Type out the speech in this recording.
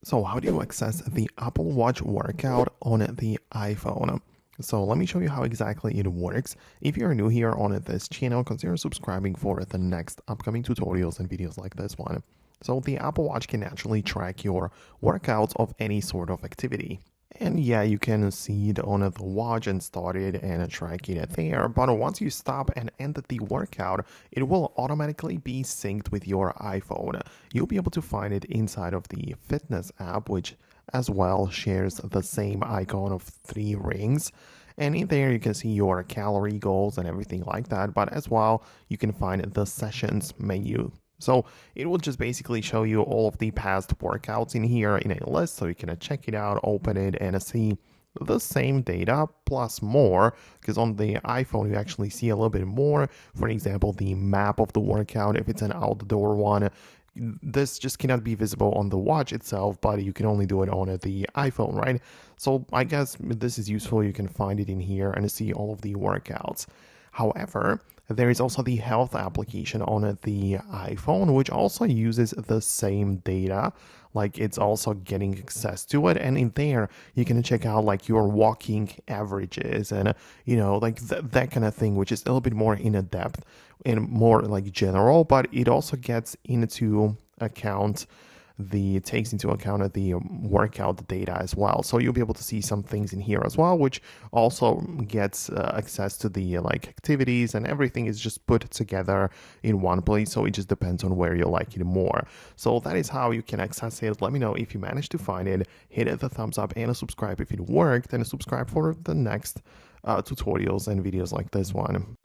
So how do you access the Apple Watch workout on the iPhone? So let me show you how exactly it works. If you're new here on this channel, consider subscribing for the next upcoming tutorials and videos like this one. So the Apple Watch can actually track your workouts of any sort of activity. And yeah, you can see it on the watch and start it and track it there. But once you stop and end the workout, it will automatically be synced with your iPhone. You'll be able to find it inside of the fitness app, which as well shares the same icon of 3 rings. And in there, you can see your calorie goals and everything like that. But as well, you can find the sessions menu. So it will just basically show you all of the past workouts in here in a list, so you can check it out, open it, and see the same data plus more, because on the iPhone you actually see a little bit more. For example, the map of the workout, if it's an outdoor one, this just cannot be visible on the watch itself, but you can only do it on the iPhone, right? So I guess this is useful. You can find it in here and see all of the workouts. However, there is also the health application on the iPhone, which also uses the same data. Like, it's also getting access to it, and in there you can check out like your walking averages and like that kind of thing, which is a little bit more in depth and more like general, but it also gets into account takes into account the workout data as well. So you'll be able to see some things in here as well, which also gets access to the like activities, and everything is just put together in one place. So it just depends on where you like it more. So that is how you can access it. Let me know if you managed to find it. Hit the thumbs up and subscribe if it worked, and subscribe for the next tutorials and videos like this one.